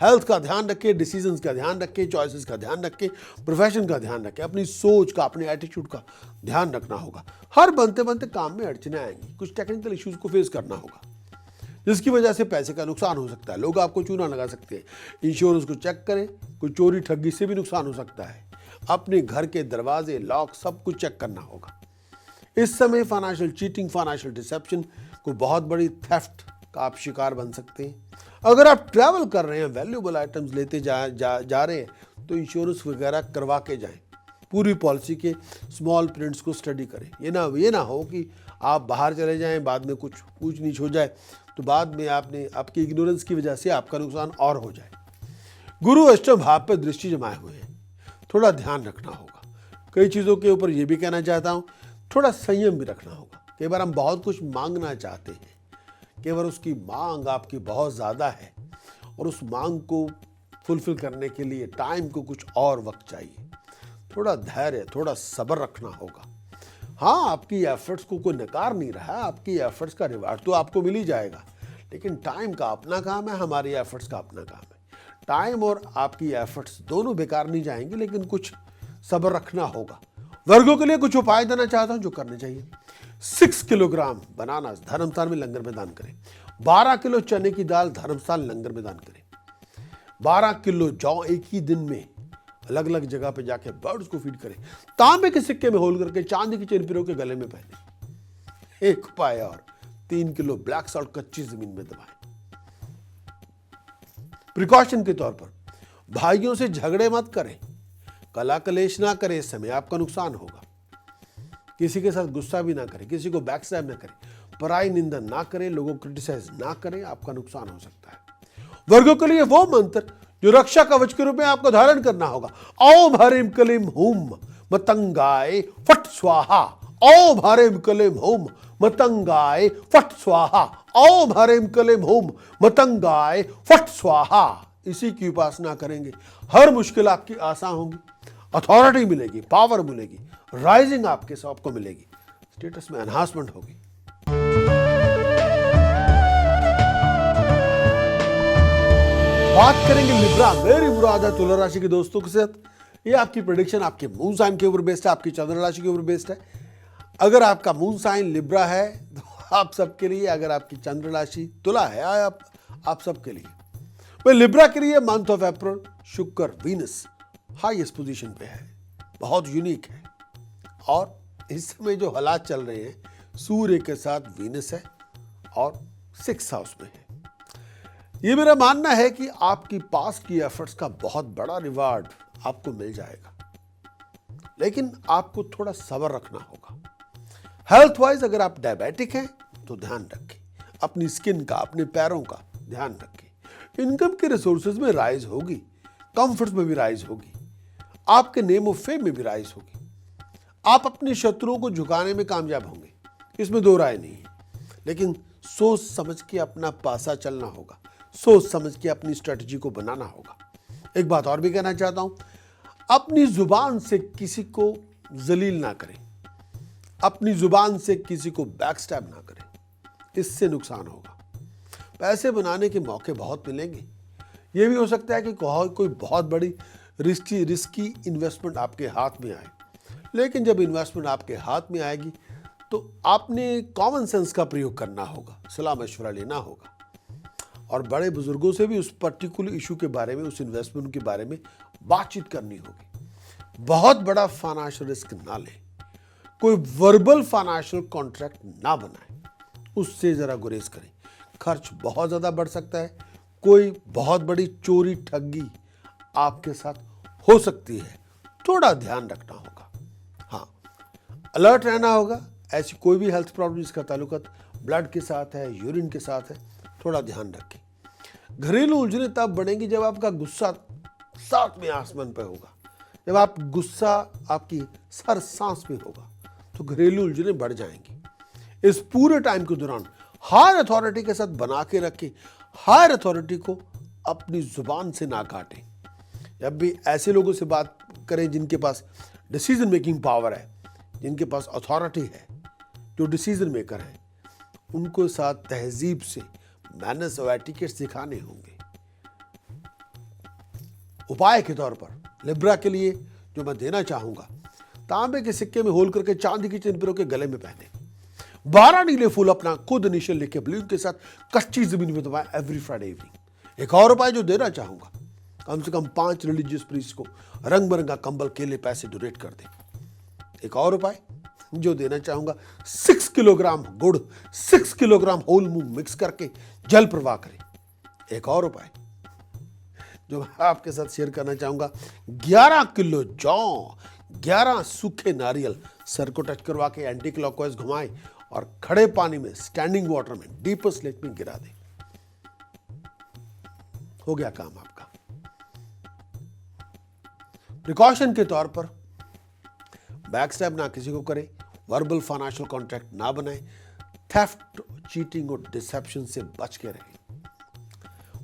हेल्थ का ध्यान रखें, डिसीजंस का ध्यान रखें, चॉइसेस का ध्यान रखें, प्रोफेशन का ध्यान रखें, अपनी सोच का, अपने एटीट्यूड का ध्यान रखना होगा। हर बनते बनते काम में अड़चने आएंगी, कुछ टेक्निकल इश्यूज को फेस करना होगा, जिसकी वजह से पैसे का नुकसान हो सकता है। लोग आपको चूना लगा सकते हैं। इंश्योरेंस को चेक करें, कोई चोरी ठगी से भी नुकसान हो सकता है। अपने घर के दरवाजे, लॉक सब कुछ चेक करना होगा। इस समय फाइनेंशियल चीटिंग, फाइनेंशियल डिसेप्शन को बहुत बड़ी थेफ्ट का आप शिकार बन सकते हैं। अगर आप ट्रैवल कर रहे हैं, वैल्यूएबल आइटम्स लेते जा रहे हैं तो इंश्योरेंस वगैरह करवा के जाएं। पूरी पॉलिसी के स्मॉल प्रिंट्स को स्टडी करें। ये ना हो कि आप बाहर चले जाएं, बाद में कुछ ऊंच नीच हो जाए तो बाद में आपकी इग्नोरेंस की वजह से आपका नुकसान और हो जाए। गुरु अष्टम भाव पर दृष्टि जमाए हुए हैं, थोड़ा ध्यान रखना होगा। कई चीज़ों के ऊपर ये भी कहना चाहता हूँ, थोड़ा संयम भी रखना होगा। कई बार हम बहुत कुछ मांगना चाहते हैं, कई बार उसकी मांग आपकी बहुत ज़्यादा है और उस मांग को फुलफिल करने के लिए टाइम को कुछ और वक्त चाहिए। थोड़ा धैर्य, थोड़ा सब्र रखना होगा। हाँ, आपकी एफर्ट्स को कोई नकार नहीं रहा है, आपकी एफर्ट्स का रिवार्ड तो आपको मिल ही जाएगा, लेकिन टाइम का अपना काम है, हमारी एफर्ट्स का अपना काम है। टाइम और आपकी एफर्ट्स दोनों बेकार नहीं जाएंगे, लेकिन कुछ सब्र रखना होगा। वर्गों के लिए कुछ उपाय देना चाहता हूं जो करने चाहिए। 6 किलोग्राम बनाना धर्मस्थान में लंगर में दान करें। 12 किलो चने की दाल धर्मस्थान लंगर में दान करें। 12 किलो जौ एक ही दिन में अलग अलग जगह पे जाके बर्ड्स को फीड करें। तांबे के सिक्के में होल करके चांदी की चेन पिरो के गले में पहने। एक उपाय और, 3 किलो ब्लैक सॉल्ट कच्ची जमीन में दबाएं। प्रिकॉशन के तौर पर भाइयों से झगड़े मत करें, कला कलेश ना करें, इस समय आपका नुकसान होगा। किसी के साथ गुस्सा भी ना करें, किसी को बैकस्टैब ना करें, पराई निंदा ना करें, लोगों को क्रिटिसाइज ना करें, आपका नुकसान हो सकता है। वर्गों के लिए वो मंत्र जो रक्षा कवच के रूप में आपको धारण करना होगा। ओम हरिम कलीम हुम मतंगाय फट स्वाहा। ओम हरिम कलीम हुम मतंगाय फट स्वाहा। ओम हरिम कलीम हुम मतंगाय फट स्वाहा। इसी की उपासना करेंगे, हर मुश्किल आपकी आसान होगी, अथॉरिटी मिलेगी, पावर मिलेगी, राइजिंग आपके सबको मिलेगी, स्टेटस में एनहांसमेंट होगी। बात करेंगे लिब्रा, मेरी मुराद है तुला राशि के दोस्तों के साथ। ये आपकी प्रेडिक्शन आपके मून साइन के ऊपर बेस्ड है, आपकी चंद्र राशि के ऊपर बेस्ड है। अगर आपका मून साइन लिब्रा है तो आप सबके लिए, अगर आपकी चंद्र राशि तुला है आप सबके लिए। वह लिब्रा के लिए मंथ ऑफ अप्रैल शुक्र वीनस हाईएस्ट पोजीशन पे है, बहुत यूनिक है। और इस समय जो हालात चल रहे हैं, सूर्य के साथ वीनस है और 6th हाउस में है। ये मेरा मानना है कि आपकी पास की एफर्ट्स का बहुत बड़ा रिवार्ड आपको मिल जाएगा, लेकिन आपको थोड़ा सब्र रखना होगा। हेल्थ वाइज अगर आप डायबिटिक हैं तो ध्यान रखें, अपनी स्किन का, अपने पैरों का ध्यान रखें। इनकम के रिसोर्सेज में राइज होगी, कंफर्ट्स में भी राइज होगी, आपके नेम ऑफ फेम में भी राइज होगी। आप अपने शत्रुओं को झुकाने में कामयाब होंगे, इसमें दो राय नहीं है, लेकिन सोच समझ के अपना पासा चलना होगा, सोच समझ के अपनी स्ट्रेटजी को बनाना होगा। एक बात और भी कहना चाहता हूं, अपनी जुबान से किसी को जलील ना करें, अपनी जुबान से किसी को बैकस्टैब ना करें, इससे नुकसान होगा। पैसे बनाने के मौके बहुत मिलेंगे, यह भी हो सकता है कि कोई बहुत बड़ी रिस्की इन्वेस्टमेंट आपके हाथ में आए, लेकिन जब इन्वेस्टमेंट आपके हाथ में आएगी तो आपने कॉमन सेंस का प्रयोग करना होगा, सलाह मशवरा लेना होगा और बड़े बुजुर्गों से भी उस पर्टिकुलर इशू के बारे में, उस इन्वेस्टमेंट के बारे में बातचीत करनी होगी। बहुत बड़ा फाइनेंशियल रिस्क ना लें, कोई वर्बल फाइनेंशियल कॉन्ट्रैक्ट ना बनाएं, उससे जरा गुरेज करें। खर्च बहुत ज्यादा बढ़ सकता है, कोई बहुत बड़ी चोरी ठगी आपके साथ हो सकती है, थोड़ा ध्यान रखना होगा। हाँ, अलर्ट रहना होगा। ऐसी कोई भी हेल्थ प्रॉब्लम जिसका ताल्लुक ब्लड के साथ है, यूरिन के साथ है, थोड़ा ध्यान रखें। घरेलू उलझने तब बढ़ेंगी जब आपका गुस्सा 7वें आसमान पे होगा, जब आप गुस्सा आपकी सर सांस में होगा तो घरेलू उलझने बढ़ जाएंगी। इस पूरे टाइम के दौरान हायर अथॉरिटी के साथ बना के रखें, हायर अथॉरिटी को अपनी जुबान से ना काटें। जब भी ऐसे लोगों से बात करें जिनके पास डिसीजन मेकिंग पावर है, जिनके पास अथॉरिटी है, जो डिसीजन मेकर है, उनको साथ तहजीब से मैनर्स और एटिकेट सिखाने होंगे। उपाय के तौर पर लिब्रा के लिए जो मैं देना चाहूंगा, तांबे के सिक्के में होल करके चांदी की चेन पिरो के गले में पहने, 12 नीले फूल अपना खुद इनिशियल लिख के ब्लू के साथ कच्ची जमीन में दबाएं एवरी फ्राइडे इवनिंग। एक और उपाय जो देना चाहूंगा, कम से कम 5 रिलीजियस प्रीस्ट को रंग बिरंगा कंबल, केले, पैसे डोनेट कर दें। एक और उपाय जो देना चाहूंगा, 6 किलोग्राम गुड़, 6 किलोग्राम होल मूंग मिक्स करके जल प्रवाह करें। एक और उपाय जो मैं आपके साथ शेयर करना चाहूंगा, 11 किलो जौ, 11 सूखे नारियल सर को टच करवा के एंटी क्लॉकवाइज घुमाएं और खड़े पानी में, स्टैंडिंग वाटर में, डीपेस्ट लेक में गिरा दें। हो गया काम आपका। प्रिकॉशन के तौर पर बैकस्टैब ना किसी को करें, वर्बल फाइनेंशियल कॉन्ट्रैक्ट ना बनाएं, थेफ्ट, चीटिंग और डिसेप्शन से बच के रहें।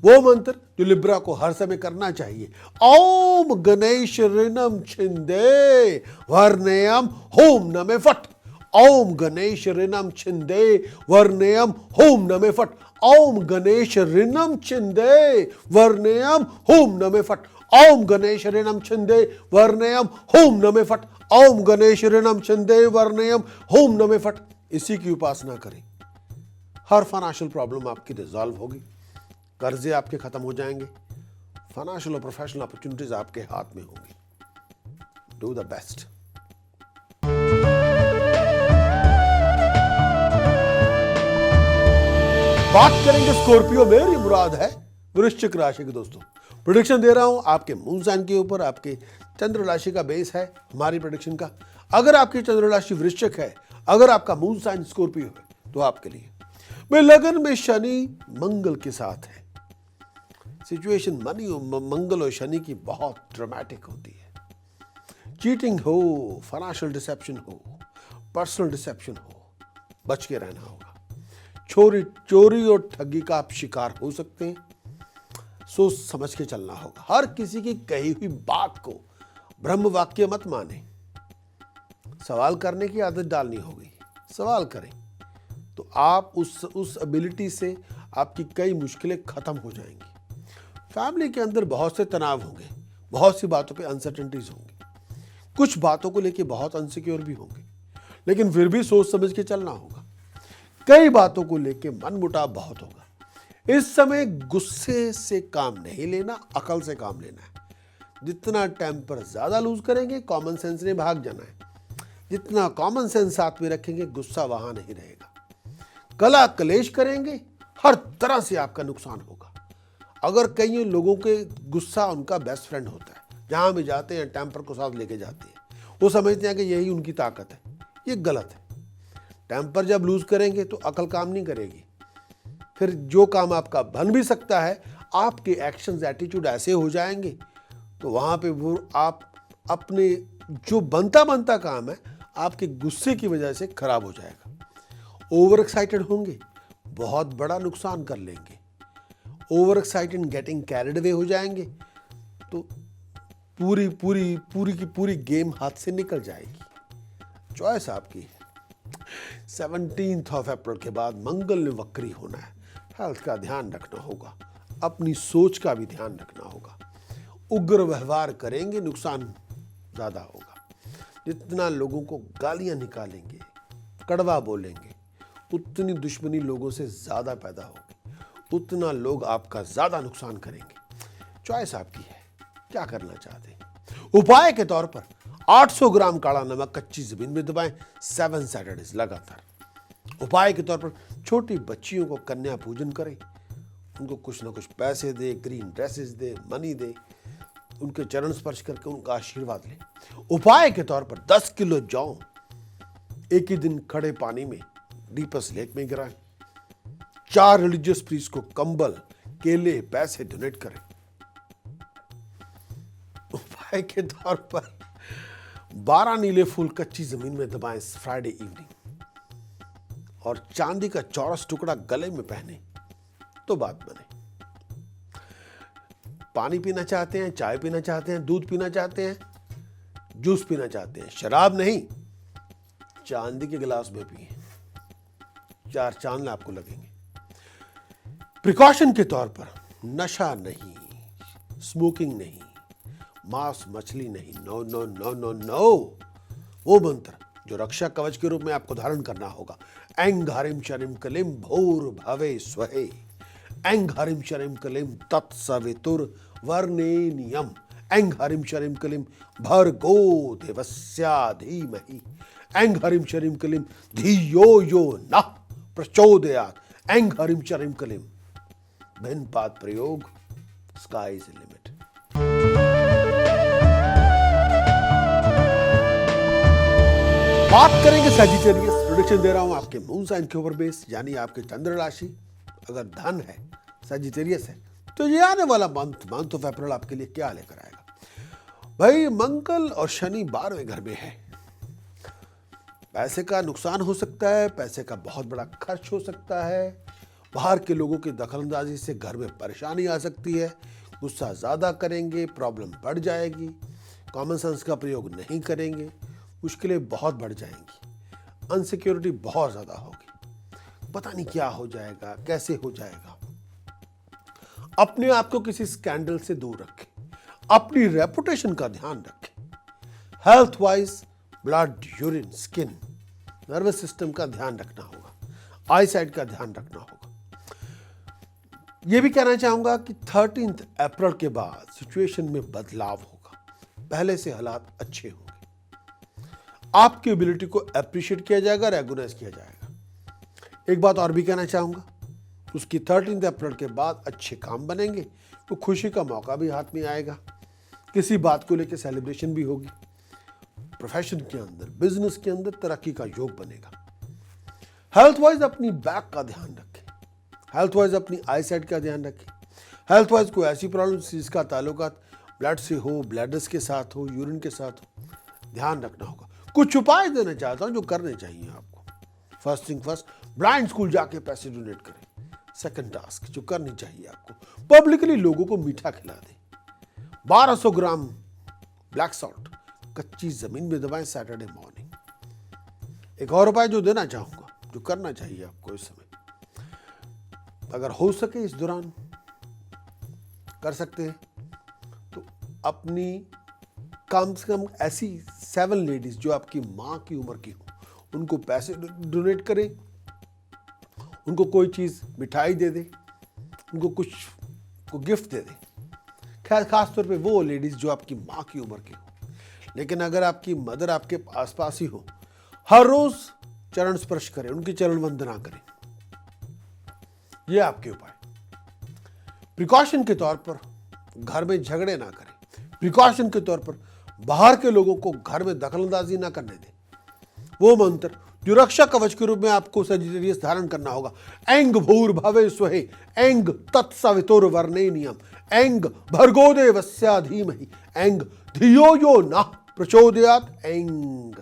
वो मंत्र जो लिब्रा को हर समय करना चाहिए, ओम गणेश ऋणम छिंदे वर्णयम होम नमे फट। ओम गणेश ऋणम छिंदे वर्णयम होम नमे फट। ओम गणेश ऋणम छिंदे वर्णयम होम नमे फट। ओम गणेश ऋणम छिंदे वर्णयम होम नमे फट। ओम गणेश ऋणम छिंदे वर्णयम होम नमे फट। इसी की उपासना करें, हर फाइनेंशियल प्रॉब्लम आपकी रिजॉल्व होगी, कर्जे आपके खत्म हो जाएंगे, फाइनेंशियल और प्रोफेशनल अपॉर्चुनिटीज आपके हाथ में होंगी। Do the best. बात करेंगे स्कॉर्पियो, मेरी मुराद है वृश्चिक राशि के दोस्तों। प्रेडिक्शन दे रहा हूं आपके मून साइन के ऊपर, आपके चंद्र राशि का बेस है हमारी प्रेडिक्शन का। अगर आपकी चंद्र राशि वृश्चिक है, अगर आपका मून साइन स्कॉर्पियो है, तो आपके लिए मैं लगन में शनि मंगल के साथ है। सिचुएशन मनी मंगल और शनि की बहुत ड्रामेटिक होती है। चीटिंग हो, फाइनेंशियल डिसेप्शन हो, पर्सनल डिसेप्शन हो, बच के रहना होगा। चोरी और ठगी का आप शिकार हो सकते हैं, सोच समझ के चलना होगा। हर किसी की कही हुई बात को ब्रह्म वाक्य मत माने, सवाल करने की आदत डालनी होगी। सवाल करें तो आप उस एबिलिटी से आपकी कई मुश्किलें खत्म हो जाएंगी। फैमिली के अंदर बहुत से तनाव होंगे, बहुत सी बातों पे अनसर्टेनिटीज होंगी, कुछ बातों को लेके बहुत अनसिक्योर भी होंगे, लेकिन फिर भी सोच समझ के चलना होगा। कई बातों को लेके मनमुटाव बहुत होगा। इस समय गुस्से से काम नहीं लेना, अकल से काम लेना है। जितना टेम्पर ज्यादा लूज करेंगे, कॉमन सेंस ने भाग जाना है। जितना कॉमन सेंस साथ में रखेंगे, गुस्सा वहां नहीं रहेगा। कला कलेश करेंगे, हर तरह से आपका नुकसान होगा। अगर कई लोगों के गुस्सा उनका बेस्ट फ्रेंड होता है, जहां भी जाते हैं टेम्पर को साथ लेके जाते हैं, वो समझते हैं कि यही उनकी ताकत है। ये गलत है। टेम्पर जब लूज करेंगे तो अकल काम नहीं करेगी। फिर जो काम आपका बन भी सकता है, आपके एक्शंस, एटीट्यूड ऐसे हो जाएंगे तो वहां पे वो आप अपने जो बनता काम है आपके गुस्से की वजह से खराब हो जाएगा। ओवर एक्साइटेड होंगे, बहुत बड़ा नुकसान कर लेंगे। Over excited, getting carried away हो जाएंगे तो पूरी की पूरी गेम हाथ से निकल जाएगी। चॉइस आपकी है। 17 अप्रैल के बाद मंगल ने वक्री होना है। हेल्थ का ध्यान रखना होगा, अपनी सोच का भी ध्यान रखना होगा। उग्र व्यवहार करेंगे, नुकसान ज्यादा होगा। जितना लोगों को गालियां निकालेंगे, कड़वा बोलेंगे, उतनी दुश्मनी लोगों से ज्यादा पैदा होगी, उतना लोग आपका ज्यादा नुकसान करेंगे। चॉइस आपकी है, क्या करना चाहते हैं। उपाय के तौर पर 800 ग्राम काला नमक कच्ची जमीन में दबाएं 7 सैटरडेज लगातार। उपाय के तौर पर छोटी बच्चियों को कन्या पूजन करें, उनको कुछ ना कुछ पैसे दे, ग्रीन ड्रेसेस दे, मनी दे, उनके चरण स्पर्श करके उनका आशीर्वाद लें। उपाय के तौर पर 10 किलो जौ एक ही दिन खड़े पानी में डीपस लेक में गिराएं। 4 रिलीजियस प्रीस्ट को कंबल, केले, पैसे डोनेट करें। उपाय के तौर पर 12 नीले फूल कच्ची जमीन में दबाएं फ्राइडे इवनिंग, और चांदी का चौरस टुकड़ा गले में पहने तो बात बने। पानी पीना चाहते हैं, चाय पीना चाहते हैं, दूध पीना चाहते हैं, जूस पीना चाहते हैं, शराब नहीं, चांदी के गिलास में पिए। 4 चांद आपको लगेंगे। प्रिकॉशन के तौर पर नशा नहीं, स्मोकिंग नहीं, मांस मछली नहीं, no no no no no. वो मंत्र जो रक्षा कवच के रूप में आपको धारण करना होगा। ऐं हरिम शरिम कलिम भूर भवे स्वहे, ऐं हरिम शरिम कलिम तत्सवितुर वर्णेनियम, ऐं हरिम शरिम कलिम भर्गो देवस्या धीमहि, ऐं हरिम शरिम कलिम धियो यो नः प्रचोदयात्, ऐं हरिम शरिम कलिम। भिन्न पाद प्रयोग, स्काई इज लिमिट। बात करेंगे सजिटेरियस। प्रेडिक्शन दे रहा हूं आपके मून साइन के ऊपर बेस, यानी आपके चंद्र राशि। अगर धन है, सजिटेरियस है, तो ये आने वाला मंथ ऑफ अप्रैल आपके लिए क्या लेकर आएगा। भाई मंगल और शनि 12वें घर में है। पैसे का नुकसान हो सकता है, पैसे का बहुत बड़ा खर्च हो सकता है, बाहर के लोगों की दखलंदाजी से घर में परेशानी आ सकती है, गुस्सा ज्यादा करेंगे, प्रॉब्लम बढ़ जाएगी, कॉमन सेंस का प्रयोग नहीं करेंगे, मुश्किलें बहुत बढ़ जाएंगी, अनसिक्योरिटी बहुत ज्यादा होगी, पता नहीं क्या हो जाएगा, कैसे हो जाएगा। अपने आप को किसी स्कैंडल से दूर रखें, अपनी रेपुटेशन का ध्यान रखें। Health wise blood, urine, skin, nervous system का ध्यान रखना होगा, आई साइट का ध्यान रखना होगा। यह भी कहना चाहूंगा कि 13 अप्रैल के बाद सिचुएशन में बदलाव होगा, पहले से हालात अच्छे होंगे, आपकी एबिलिटी को अप्रिशिएट किया जाएगा, रेकग्नाइज किया जाएगा। एक बात और भी कहना चाहूंगा, उसकी 13 अप्रैल के बाद अच्छे काम बनेंगे, तो खुशी का मौका भी हाथ में आएगा, किसी बात को लेकर सेलिब्रेशन भी होगी, प्रोफेशन के अंदर, बिजनेस के अंदर तरक्की का योग बनेगा। हेल्थ वाइज अपनी बैक का ध्यान रखें, हेल्थ वाइज अपनी आई साइट का ध्यान रखें। हेल्थ वाइज कोई ऐसी प्रॉब्लम जिसका ताल्लुकात ब्लड से हो, ब्लैडर्स के साथ हो, यूरिन के साथ हो, ध्यान रखना होगा। कुछ उपाय देना चाहता हूं जो करने चाहिए आपको। First thing first, blind school जाके पैसे डोनेट करें। सेकंड टास्क जो करनी चाहिए आपको, पब्लिकली लोगों को मीठा खिला दें। 1200 ग्राम ब्लैक सॉल्ट कच्ची जमीन में दबाएं सैटरडे मॉर्निंग। एक और उपाय जो देना चाहूंगा, जो करना चाहिए आपको इस समय, अगर हो सके इस दौरान कर सकते हैं, तो अपनी कम से कम ऐसी 7 लेडीज जो आपकी माँ की उम्र की हो, उनको पैसे डोनेट करें, उनको कोई चीज़ मिठाई दे दें, उनको कुछ को गिफ्ट दे दें। खैर खास तौर पे वो लेडीज़ जो आपकी माँ की उम्र की हो, लेकिन अगर आपकी मदर आपके आसपास ही हो, हर रोज़ चरण स्पर्श करें, उनकी चरण वंदना करें। ये आपके उपाय। प्रिकॉशन के तौर पर घर में झगड़े ना करें। प्रिकॉशन के तौर पर बाहर के लोगों को घर में दखलंदाजी ना करने दें। वो मंत्र जो रक्षा कवच के रूप में आपको सजिटेरियस धारण करना होगा, एंग भूर्भुवः स्वः, एंग तत्सवितुर्वरेण्यम, एंग भर्गो देवस्य धीमहि, एंग धियो यो नः प्रचोदयात्, एंग।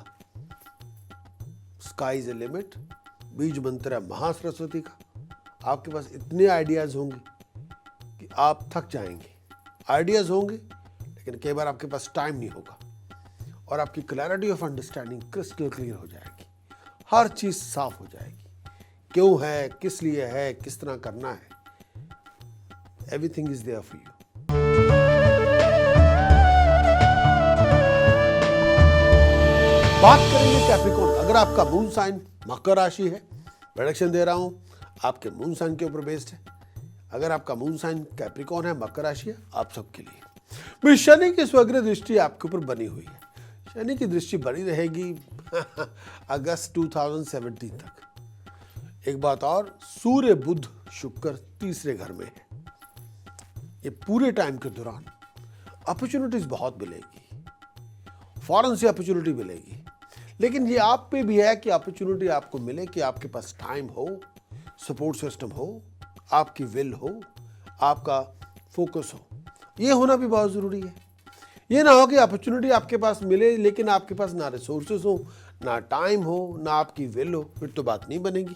Sky is a limit. बीज मंत्र है महासरस्वती का। आपके पास इतने आइडियाज होंगे कि आप थक जाएंगे। आइडियाज होंगे लेकिन कई बार आपके पास टाइम नहीं होगा और आपकी clarity of understanding crystal clear हो जाएगी। हर चीज साफ हो जाएगी, क्यों है, किस लिए है, किस तरह करना है। Everything is there for you. बात करेंगे कैप्रिकॉर्न। अगर आपका मून साइन मकर राशि है, प्रेडिक्शन दे रहा हूं आपके मून साइन के ऊपर बेस्ड है। अगर आपका मून साइन कैप्रिकॉर्न है, मकर राशि है, आप सबके लिए भी शनि की स्वग्रह दृष्टि आपके ऊपर बनी हुई है। शनि की दृष्टि बनी रहेगी अगस्त 2017 तक। एक बात और, सूर्य बुध शुक्र तीसरे घर में है। ये पूरे टाइम के दौरान अपॉर्चुनिटीज बहुत मिलेगी, फॉरेन से अपॉर्चुनिटी मिलेगी, लेकिन ये आप पे भी है कि अपॉर्चुनिटी आपको मिले कि आपके पास टाइम हो, सपोर्ट सिस्टम हो, आपकी विल हो, आपका फोकस हो। ये होना भी बहुत जरूरी है। ये ना हो कि अपॉर्चुनिटी आपके पास मिले लेकिन आपके पास ना रिसोर्सेज हो, ना टाइम हो, ना आपकी विल हो, फिर तो बात नहीं बनेगी।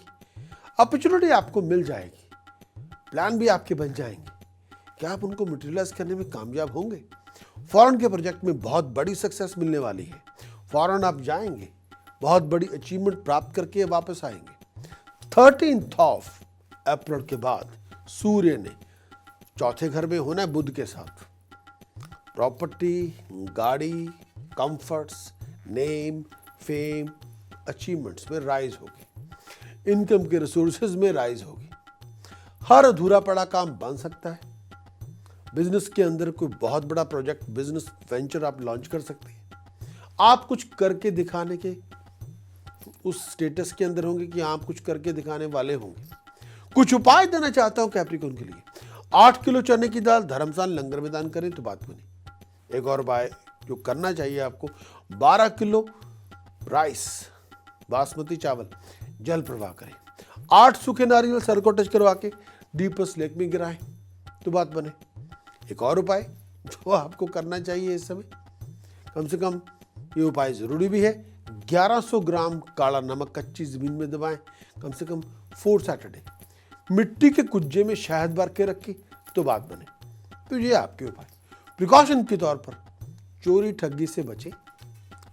अपॉर्चुनिटी आपको मिल जाएगी, प्लान भी आपके बन जाएंगे। क्या आप उनको मटेरियलाइज करने में कामयाब होंगे? फॉरेन के प्रोजेक्ट में बहुत बड़ी सक्सेस मिलने वाली है। फॉरेन आप जाएंगे, बहुत बड़ी अचीवमेंट प्राप्त करके वापस आएंगे। 13 अप्रैल के बाद सूर्य ने चौथे घर में होना है बुध के साथ। प्रॉपर्टी, गाड़ी, कंफर्ट्स, नेम, फेम, अचीवमेंट्स में राइज होगी। इनकम के रिसोर्सेज में राइज होगी। हर अधूरा पड़ा काम बन सकता है। बिजनेस के अंदर कोई बहुत बड़ा प्रोजेक्ट, बिजनेस वेंचर आप लॉन्च कर सकते हैं। आप कुछ करके दिखाने के उस स्टेटस के अंदर होंगे कि आप कुछ करके दिखाने वाले होंगे। कुछ उपाय देना चाहता हूं कैप्रिकॉर्न के लिए। 8 किलो चने की दाल धर्मशाला लंगर में दान करें तो बात बनी। एक और उपाय जो करना चाहिए आपको, 12 किलो राइस बासमती चावल जल प्रवाह करें। 8 सूखे नारियल सर को टच करवा के डीपस्ट लेक में गिराएं तो बात बने। एक और उपाय जो आपको करना चाहिए इस समय, कम से कम ये उपाय जरूरी भी है, 1100 ग्राम काला नमक कच्ची जमीन में दबाएं कम से कम 4 सैटरडे। मिट्टी के कुज्जे में शहद भर के रखें तो बात बने। तो ये आपके उपाय। प्रिकॉशन के तौर पर चोरी ठगी से बचें।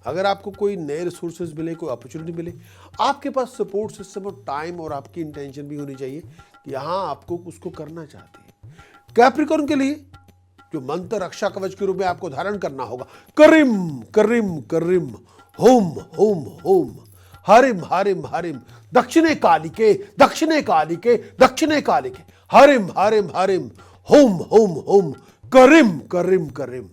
अगर आपको कोई नए रिसोर्सेज मिले, कोई अपॉर्चुनिटी मिले, आपके पास सपोर्ट सिस्टम और टाइम और आपकी इंटेंशन भी होनी चाहिए कि हाँ आपको उसको करना चाहते हैं। कैप्रिकॉर्न के लिए जो मंत्र रक्षा कवच के रूप में आपको धारण करना होगा, करिम करिम करिम होम होम होम, हरिम हरिम हरिम, दक्षिणे कालिके दक्षिणे कालिके दक्षिणे कालिके, हरिम हरिम हरिम, होम होम होम, करिम करिम करिम।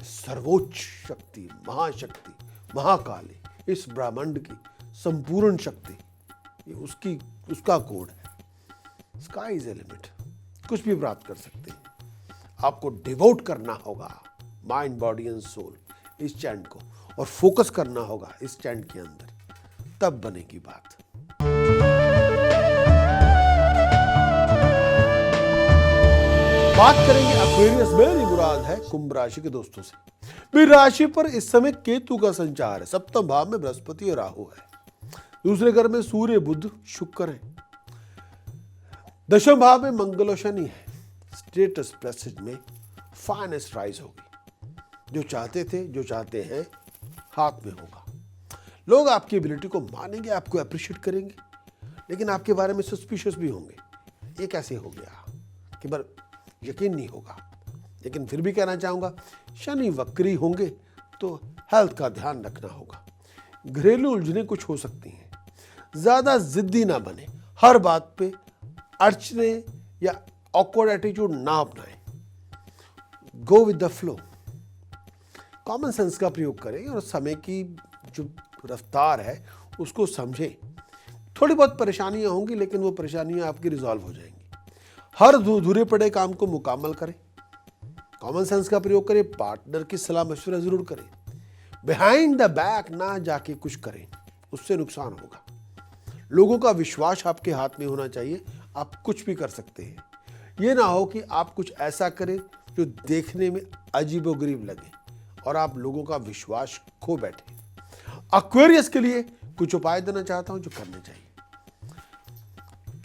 सर्वोच्च शक्ति, महाशक्ति, महाकाली, इस ब्रह्मांड की संपूर्ण शक्ति, ये उसका कोड है। Sky is a limit. कुछ भी प्राप्त कर सकते हैं। आपको डिवोट करना होगा माइंड, बॉडी एंड सोल इस चैंट को, और फोकस करना होगा इस चैंट के अंदर, तब बनेगी बात। बात करेंगे एक्वेरियस, मेरी मुराद है कुंभ राशि के दोस्तों से। मेरी राशि पर इस समय केतु का संचार है। सप्तम भाव में बृहस्पति और राहु है। दूसरे घर में सूर्य बुध शुक्र है। दशम भाव में मंगल और शनि है। स्टेटस प्रेस्टीज में फाइनेस्ट राइज होगी। जो चाहते थे, जो चाहते हैं, हाथ में होगा। लोग आपकी एबिलिटी को मानेंगे, आपको अप्रिशिएट करेंगे, लेकिन आपके बारे में सस्पिशियस भी होंगे। ये कैसे हो गया, कि बार यकीन नहीं होगा। लेकिन फिर भी कहना चाहूंगा, शनि वक्री होंगे तो हेल्थ का ध्यान रखना होगा। घरेलू उलझनें कुछ हो सकती हैं। ज़्यादा जिद्दी ना बने, हर बात पे अड़चने या ऑकवर्ड एटीट्यूड ना अपनाएं। Go with the flow, common sense का प्रयोग करें और समय की जो रफ्तार है उसको समझें। थोड़ी बहुत परेशानियां होंगी लेकिन वो परेशानियां आपकी रिजॉल्व हो जाएंगी। हर अधूरे पड़े काम को मुकम्मल करें। कॉमन सेंस का प्रयोग करें, पार्टनर की सलाह मशवरा जरूर करें। बिहाइंड द बैक ना जाके कुछ करें, उससे नुकसान होगा। लोगों का विश्वास आपके हाथ में होना चाहिए, आप कुछ भी कर सकते हैं। ये ना हो कि आप कुछ ऐसा करें जो देखने में अजीबोगरीब लगे और आप लोगों का विश्वास खो बैठे। एक्वेरियस के लिए कुछ उपाय देना चाहता हूं जो करने चाहिए।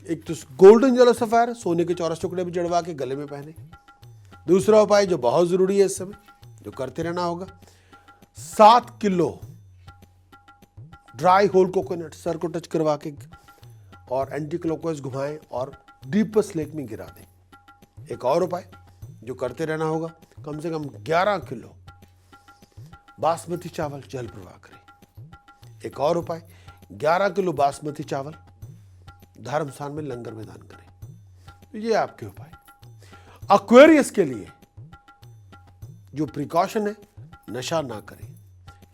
एक तो गोल्डन येलो सफायर, सोने के चौरस टुकड़े भी जड़वा के गले में पहने। दूसरा उपाय जो बहुत जरूरी है इस समय, जो करते रहना होगा, 7 किलो ड्राई होल कोकोनट सर को टच करवा के और एंटी क्लॉकवाइज घुमाएं और डीपेस्ट लेक में गिरा दें। एक और उपाय जो करते रहना होगा, कम से कम 11 किलो बासमती चावल जल प्रवाह करें। एक और उपाय, 11 किलो बासमती चावल धर्मस्थान में लंगर में दान करें। तो ये आपके उपाय। एक्वेरियस के लिए जो प्रिकॉशन है, नशा ना करें,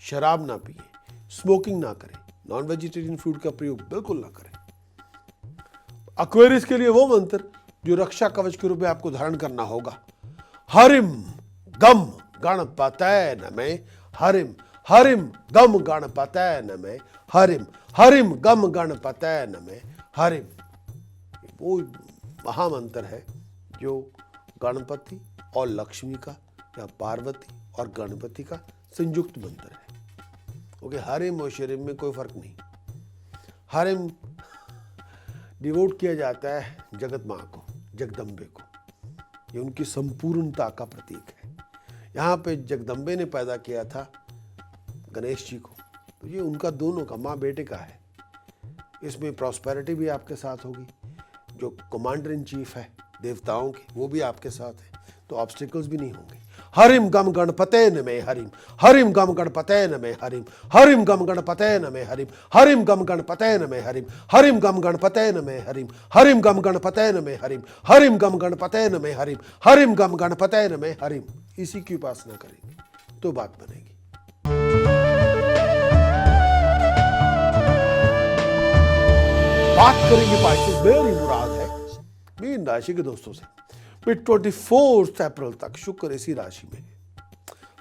शराब ना पिए, स्मोकिंग ना करें, नॉन वेजिटेरियन फूड का प्रयोग बिल्कुल ना करें। एक्वेरियस के लिए वो मंत्र जो रक्षा कवच के रूप में आपको धारण करना होगा, हरिम गम गणपतये नमः, हरिम हरिम गम गणपतये नमः, हरिम हरिम गम गणपतये नमः, हरिम। वो महामंत्र है जो गणपति और लक्ष्मी का या पार्वती और गणपति का संयुक्त मंत्र है। ओके, हरिम और शरिम में कोई फर्क नहीं। हरिम डिवोट किया जाता है जगत माँ को, जगदम्बे को। ये उनकी संपूर्णता का प्रतीक है। यहाँ पे जगदम्बे ने पैदा किया था गणेश जी को, तो ये उनका दोनों का, माँ बेटे का है। इसमें प्रॉस्पेरिटी भी आपके साथ होगी। जो कमांडर इन चीफ है देवताओं के, वो भी आपके साथ है, तो ऑब्स्टिकल्स भी नहीं होंगे। हरिम गम गणपतये नमः, हरिम हरिम गम गणपतये नमः, हरिम हरिम गम गणपतये नमः, हरिम हरिम गम गणपतये नमः, हरिम हरिम गम गणपतये नमः, हरिम हरिम गम गणपतये नमः, हरिम हरिम गम गणपतये नमः, हरिम हरिम गम गणपतये नमः, हरिम। इसी की उपासना करेंगे तो बात बनेगी। बात करेंगे पाइसेस, मेरी मुराद है मीन राशि के दोस्तों से। 24 अप्रैल तक शुक्र इसी राशि में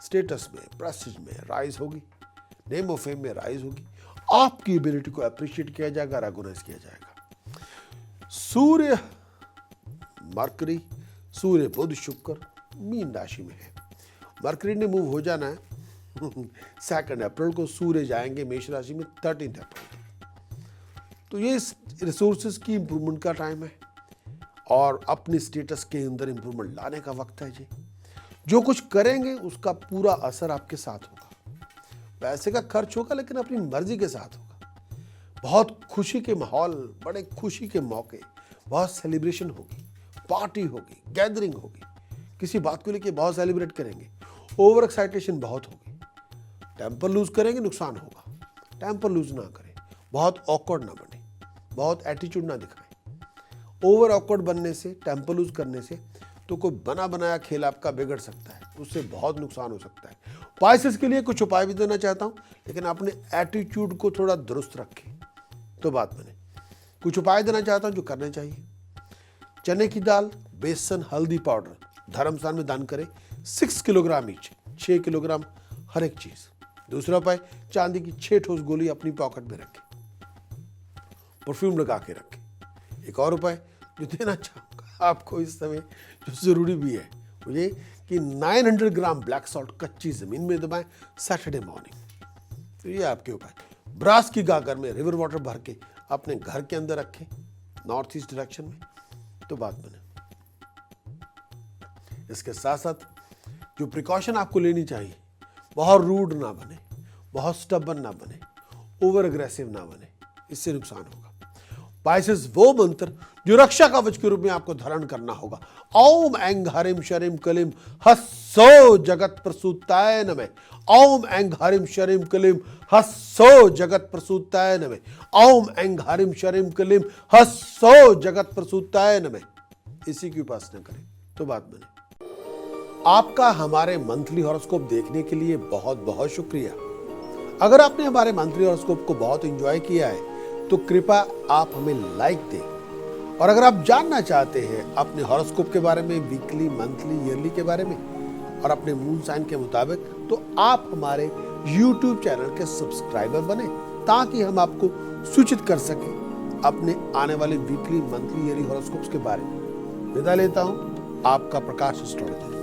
स्टेटस में, प्रेस्टीज में राइज होगी, नेम ऑफ फेम में राइज होगी। आपकी एबिलिटी को अप्रिशिएट किया जाएगा, रेकॉग्नाइज किया जाएगा। सूर्य मरकरी, सूर्य बुध शुक्र मीन राशि में है। मरकरी ने मूव हो जाना है 2 अप्रैल को, सूर्य जाएंगे मेष राशि में 13 अप्रैल। तो ये रिसोर्सेज की इंप्रूवमेंट का टाइम है और अपनी स्टेटस के अंदर इंप्रूवमेंट लाने का वक्त है जी। जो कुछ करेंगे उसका पूरा असर आपके साथ होगा। पैसे का खर्च होगा लेकिन अपनी मर्जी के साथ होगा। बहुत खुशी के माहौल, बड़े खुशी के मौके, बहुत सेलिब्रेशन होगी, पार्टी होगी, गैदरिंग होगी, किसी बात को लेके बहुत सेलिब्रेट करेंगे। ओवर एक्साइटेशन बहुत होगी। टेम्पर लूज करेंगे, नुकसान होगा। टेम्पर लूज ना करें, बहुत ऑकवर्ड ना बने, बहुत एटीट्यूड ना दिखाएं। ओवर ऑकवर्ड बनने से, टेम्पर लूज करने से तो कोई बना बनाया खेल आपका बिगड़ सकता है, उससे बहुत नुकसान हो सकता है। पाइसेस के लिए कुछ उपाय भी देना चाहता हूं, लेकिन अपने एटीट्यूड को थोड़ा दुरुस्त रखें तो बात बने। कुछ उपाय देना चाहता हूं जो करने चाहिए। चने की दाल, बेसन, हल्दी पाउडर धर्मस्थान में दान करें, 6 किलोग्राम ईच, 6 किलोग्राम हर एक चीज। दूसरा उपाय, चांदी की 6 ठोस गोली अपनी पॉकेट में रखें, परफ्यूम लगा के रखें। एक और उपाय जो देना चाहूँगा आपको इस समय, जो ज़रूरी भी है, वो ये कि 900 ग्राम ब्लैक सॉल्ट कच्ची ज़मीन में दबाएं सैटरडे मॉर्निंग। तो ये आपके उपाय। ब्रास की गागर में रिवर वाटर भर के अपने घर के अंदर रखें, नॉर्थ ईस्ट डायरेक्शन में, तो बात बने। इसके साथ साथ जो प्रिकॉशन आपको लेनी चाहिए, बहुत रूड ना बने, बहुत स्टबन ना बने, ओवर अग्रेसिव ना बने, इससे नुकसान होगा। 22 वो मंत्र जो रक्षा कवच के रूप में आपको धारण करना होगा। ओम ऐं ह्रीं श्रीं क्लीं हस्सो जगत प्रसूताय नमः। ओम ऐं ह्रीं श्रीं क्लीं हस्सो जगत प्रसूताय नमः। ओम ऐं ह्रीं श्रीं क्लीं हस्सो जगत प्रसूताय नमः। इसी की उपासना करें तो बात बने। आपका हमारे मंथली हॉरोस्कोप देखने के लिए बहुत बहुत शुक्रिया। अगर आपने हमारे मंथली हॉरोस्कोप को बहुत एंजॉय किया है तो कृपया आप हमें लाइक दें। और अगर आप जानना चाहते हैं अपने हॉरोस्कोप के बारे में, वीकली, मंथली, ईयरली के बारे में और अपने मून साइन के मुताबिक, तो आप हमारे YouTube चैनल के सब्सक्राइबर बने ताकि हम आपको सूचित कर सकें अपने आने वाले वीकली, मंथली, ईयरली हॉरोस्कोप्स के बारे में। विदा लेता हूं, आपका प्रकाश एस्ट्रोलॉजर।